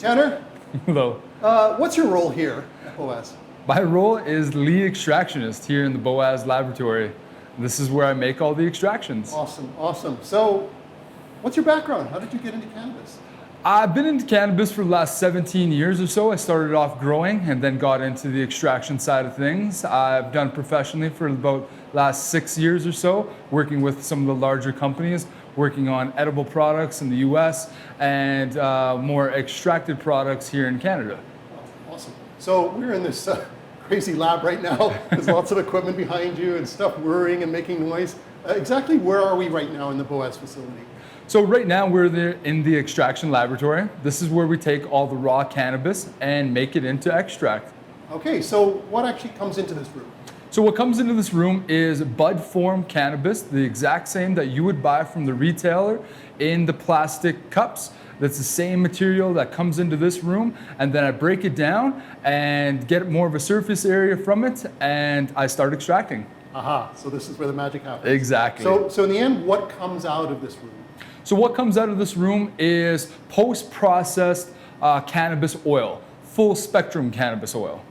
Tanner, Hello. what's your role here at Boaz? My role is lead extractionist here in the Boaz laboratory. This is where I make all the extractions. Awesome, awesome. So, what's your background? How did you get into cannabis? I've been into cannabis for the last 17 years or so. I started off growing and then got into the extraction side of things. I've done professionally for about last 6 years or so, working with some of the larger companies, working on edible products in the US and more extracted products here in Canada. Awesome. So, we're in this crazy lab right now. There's lots of equipment behind you and stuff whirring and making noise. Exactly where are we right now in the Boaz facility? So right now we're in the extraction laboratory. This is where we take all the raw cannabis and make it into extract. Okay, so what actually comes into this room? So what comes into this room is bud form cannabis, the exact same that you would buy from the retailer in the plastic cups. That's the same material that comes into this room, and then I break it down and get more of a surface area from it, and I start extracting. Aha, so this is where the magic happens. Exactly. So in the end, what comes out of this room? So what comes out of this room is post-processed cannabis oil, full spectrum cannabis oil.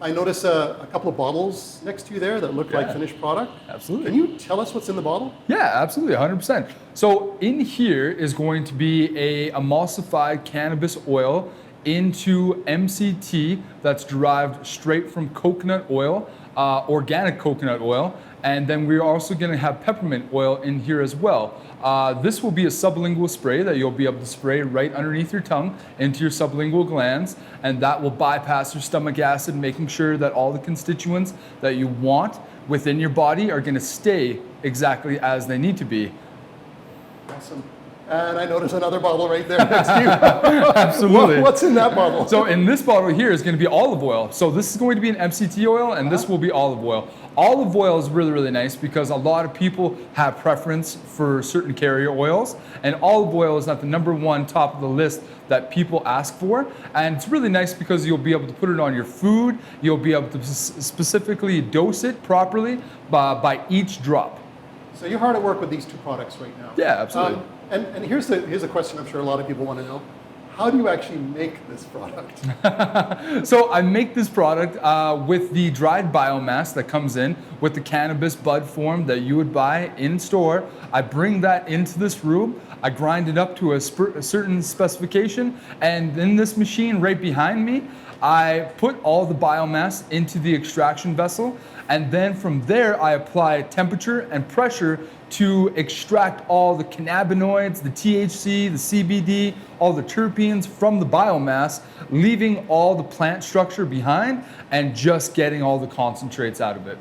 I notice a couple of bottles next to you there that look like finished product. Absolutely. Can you tell us what's in the bottle? Yeah, absolutely, 100%. So in here is going to be a emulsified cannabis oil into MCT that's derived straight from coconut oil, organic coconut oil, and then we're also going to have peppermint oil in here as well. This will be a sublingual spray that you'll be able to spray right underneath your tongue into your sublingual glands, and that will bypass your stomach acid, making sure that all the constituents that you want within your body are going to stay exactly as they need to be. Awesome. And I notice another bottle right there next to you. Absolutely. What's in that bottle? So in this bottle here is going to be olive oil. So this is going to be an MCT oil, and this will be olive oil. Olive oil is really, really nice because a lot of people have preference for certain carrier oils, and olive oil is at the #1 top of the list that people ask for. And it's really nice because you'll be able to put it on your food. You'll be able to specifically dose it properly by each drop. So you're hard at work with these two products right now. Yeah, absolutely. And here's a question I'm sure a lot of people want to know. How do you actually make this product? So I make this product with the dried biomass that comes in with the cannabis bud form that you would buy in store. I bring that into this room. I grind it up to a certain specification, and in this machine right behind me, I put all the biomass into the extraction vessel, and then from there I apply temperature and pressure to extract all the cannabinoids, the THC, the CBD, all the terpenes from the biomass, leaving all the plant structure behind and just getting all the concentrates out of it.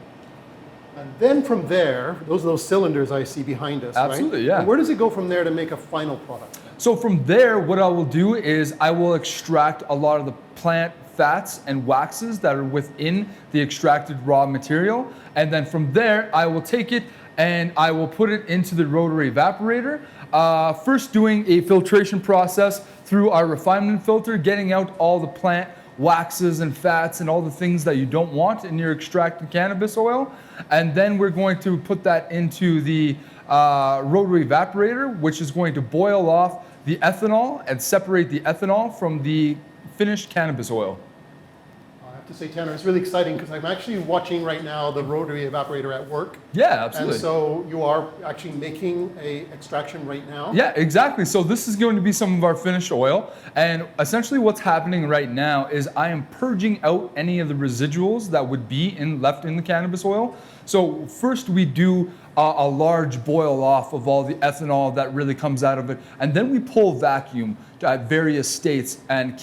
And then from there, those cylinders I see behind us, Absolutely, right? yeah. And where does it go from there to make a final product? So from there, what I will do is I will extract a lot of the plant fats and waxes that are within the extracted raw material. And then from there, I will take it and I will put it into the rotary evaporator. First doing a filtration process through our refinement filter, getting out all the plant waxes and fats and all the things that you don't want in your extracted cannabis oil. And then we're going to put that into the rotary evaporator, which is going to boil off the ethanol and separate the ethanol from the finished cannabis oil. I have to say, Tanner, it's really exciting because I'm actually watching right now the rotary evaporator at work. Yeah, absolutely. And so you are actually making a extraction right now? Yeah, exactly. So this is going to be some of our finished oil. And essentially what's happening right now is I am purging out any of the residuals that would be left in the cannabis oil. So first we do a large boil off of all the ethanol that really comes out of it. And then we pull vacuum at various states and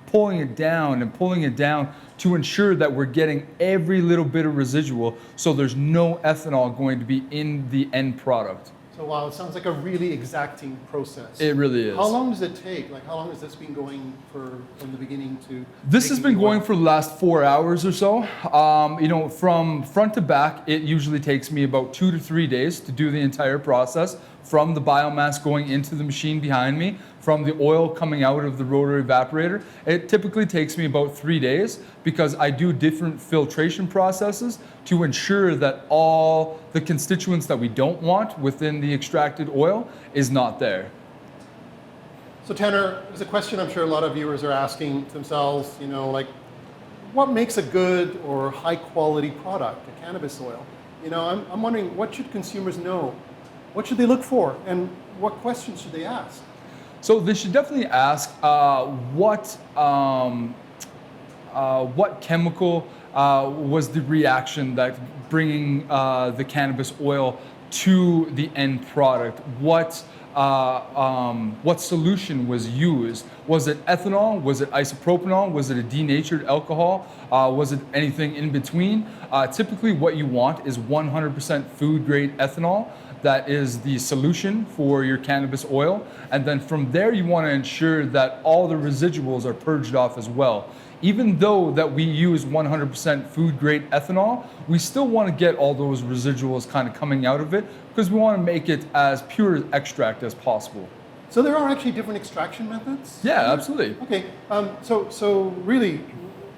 pulling it down and pulling it down to ensure that we're getting every little bit of residual so there's no ethanol going to be in the end product. So wow, it sounds like a really exacting process. It really is. How long does it take? Like how long has this been going from the beginning to? This has been going for the last 4 hours or so. You know, from front to back, it usually takes me about 2 to 3 days to do the entire process, from the biomass going into the machine behind me, from the oil coming out of the rotary evaporator. It typically takes me about 3 days because I do different filtration processes to ensure that all the constituents that we don't want within the extracted oil is not there. So Tanner, there's a question I'm sure a lot of viewers are asking themselves, like what makes a good or high quality product, a cannabis oil? I'm wondering, what should consumers know? What should they look for? And what questions should they ask? So they should definitely ask what chemical was the reaction that bringing the cannabis oil to the end product? What solution was used? Was it ethanol? Was it isopropanol? Was it a denatured alcohol? Was it anything in between? Typically what you want is 100% food grade ethanol. That is the solution for your cannabis oil. And then from there, you want to ensure that all the residuals are purged off as well. Even though that we use 100% food grade ethanol, we still want to get all those residuals kind of coming out of it because we want to make it as pure extract as possible. So there are actually different extraction methods? Yeah, absolutely. Okay, so really,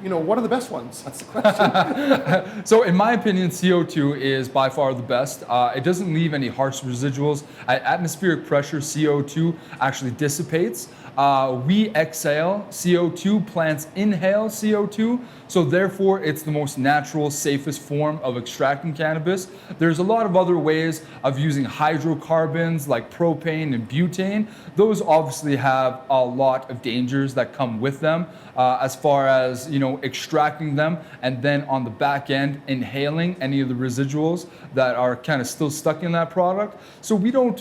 what are the best ones? That's the question. So in my opinion, CO2 is by far the best. It doesn't leave any harsh residuals. At atmospheric pressure, CO2 actually dissipates. We exhale CO2, plants inhale CO2, so therefore it's the most natural, safest form of extracting cannabis. There's a lot of other ways of using hydrocarbons like propane and butane. Those obviously have a lot of dangers that come with them as far as extracting them and then on the back end inhaling any of the residuals that are kind of still stuck in that product. So we don't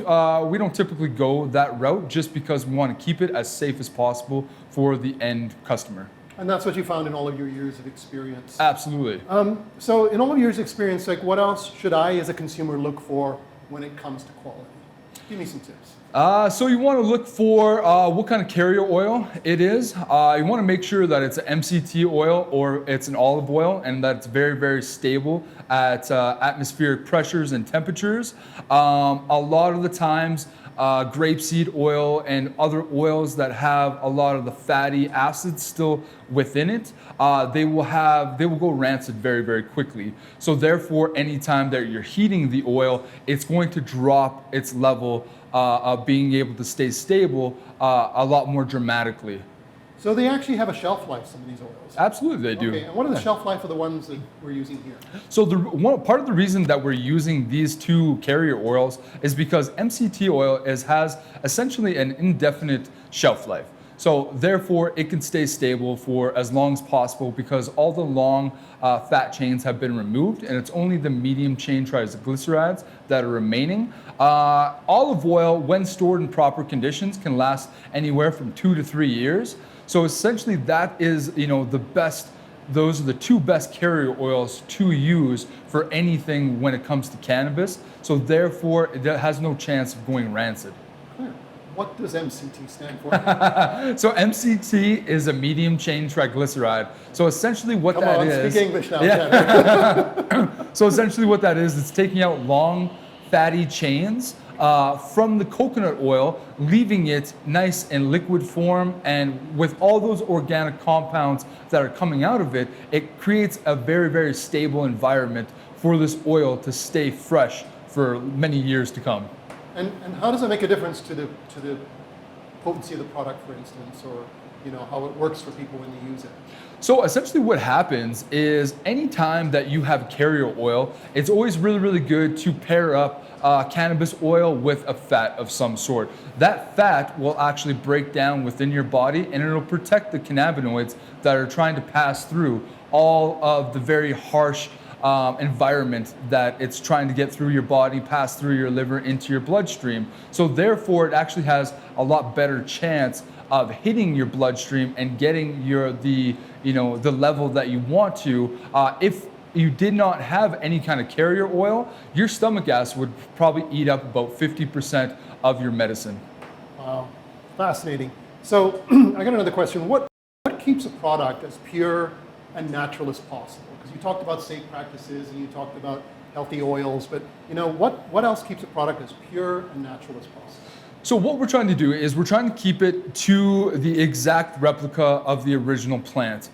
typically go that route just because we want to keep it as safe as possible for the end customer. And that's what you found in all of your years of experience? Absolutely. So in all of your years of experience, like what else should I as a consumer look for when it comes to quality? Give me some tips. So you want to look for what kind of carrier oil it is. You want to make sure that it's an MCT oil or it's an olive oil and that it's very, very stable at atmospheric pressures and temperatures. A lot of the times, grapeseed oil and other oils that have a lot of the fatty acids still within it, they will go rancid very, very quickly. So therefore, anytime that you're heating the oil, it's going to drop its level of being able to stay stable a lot more dramatically. So they actually have a shelf life, some of these oils? Absolutely, they do. Okay, and what are the shelf life of the ones that we're using here? So part of the reason that we're using these two carrier oils is because MCT oil has essentially an indefinite shelf life. So therefore, it can stay stable for as long as possible because all the long fat chains have been removed and it's only the medium chain triglycerides that are remaining. Olive oil, when stored in proper conditions, can last anywhere from 2 to 3 years. So essentially that is, those are the two best carrier oils to use for anything when it comes to cannabis. So therefore, it has no chance of going rancid. What does MCT stand for? So MCT is a medium chain triglyceride. So essentially what Come that on, is. speak English now. Yeah. So essentially what that is, it's taking out long fatty chains from the coconut oil, leaving it nice and liquid form, and with all those organic compounds that are coming out of it, it creates a very, very stable environment for this oil to stay fresh for many years to come. And how does it make a difference to the potency of the product, for instance, or how it works for people when they use it? So essentially what happens is anytime that you have carrier oil, it's always really, really good to pair up cannabis oil with a fat of some sort. That fat will actually break down within your body and it'll protect the cannabinoids that are trying to pass through all of the very harsh environment that it's trying to get through your body, pass through your liver into your bloodstream. So therefore, it actually has a lot better chance of hitting your bloodstream and getting the level that you want to. If you did not have any kind of carrier oil, your stomach acid would probably eat up about 50% of your medicine. Wow, fascinating. So I got another question. What keeps a product as pure and natural as possible? Because you talked about safe practices and you talked about healthy oils, but what else keeps a product as pure and natural as possible? So what we're trying to do is we're trying to keep it to the exact replica of the original plant.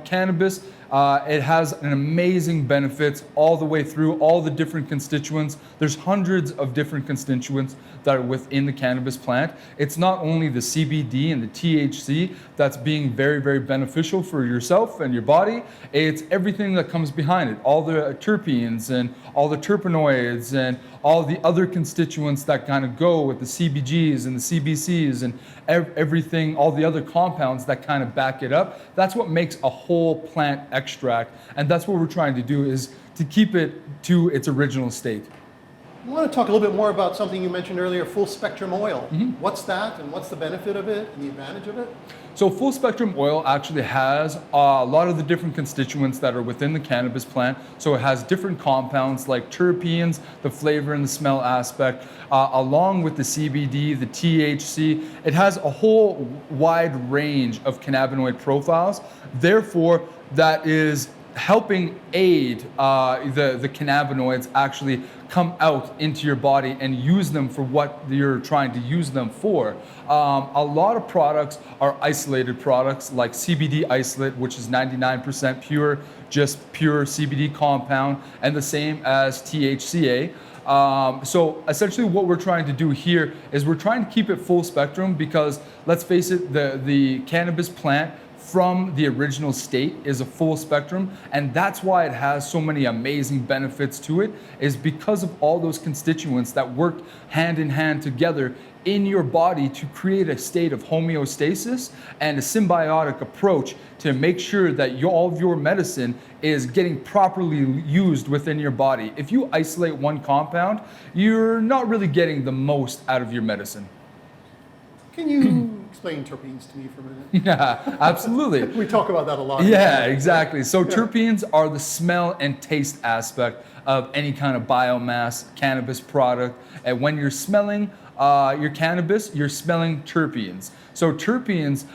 Cannabis It has an amazing benefits all the way through, all the different constituents. There's hundreds of different constituents that are within the cannabis plant. It's not only the CBD and the THC that's being very, very beneficial for yourself and your body, it's everything that comes behind it. All the terpenes and all the terpenoids and all the other constituents that kind of go with the CBGs and the CBCs and everything, all the other compounds that kind of back it up. That's what makes a whole plant extract. And that's what we're trying to do, is to keep it to its original state. I want to talk a little bit more about something you mentioned earlier, full spectrum oil. What's that, and what's the benefit of it and the advantage of it? So full spectrum oil actually has a lot of the different constituents that are within the cannabis plant. So it has different compounds like terpenes, the flavor and the smell aspect, along with the CBD, the THC. It has a whole wide range of cannabinoid profiles. Therefore, that is helping aid the cannabinoids actually come out into your body and use them for what you're trying to use them for. A lot of products are isolated products like CBD isolate, which is 99% pure, just pure CBD compound, and the same as THCA. So essentially what we're trying to do here is we're trying to keep it full spectrum, because let's face it, the cannabis plant from the original state is a full spectrum, and that's why it has so many amazing benefits to it, is because of all those constituents that work hand in hand together in your body to create a state of homeostasis and a symbiotic approach to make sure that all of your medicine is getting properly used within your body. If you isolate one compound, you're not really getting the most out of your medicine. Can you explain terpenes to me for a minute? Yeah, absolutely. We talk about that a lot. Yeah, exactly. So terpenes are the smell and taste aspect of any kind of biomass cannabis product. And when you're smelling your cannabis, you're smelling terpenes. So terpenes,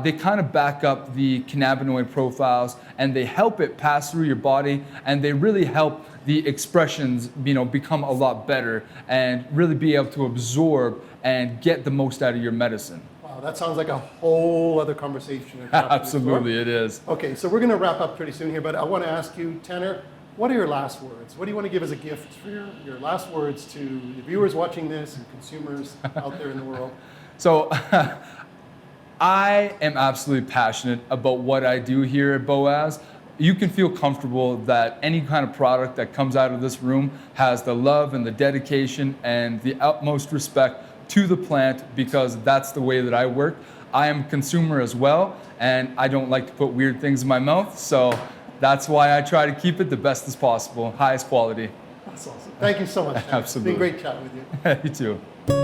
they kind of back up the cannabinoid profiles, and they help it pass through your body, and they really help the expressions, become a lot better and really be able to absorb and get the most out of your medicine. Wow, that sounds like a whole other conversation. Absolutely, it is. Okay, so we're going to wrap up pretty soon here, but I want to ask you, Tanner, what are your last words? What do you want to give as a gift for your last words to the viewers watching this and consumers out there in the world? So I am absolutely passionate about what I do here at Boaz. You can feel comfortable that any kind of product that comes out of this room has the love and the dedication and the utmost respect to the plant, because that's the way that I work. I am a consumer as well, and I don't like to put weird things in my mouth, so that's why I try to keep it the best as possible, highest quality. That's awesome. Thank you so much, Tanner. Absolutely. It's been great chatting with you. You too.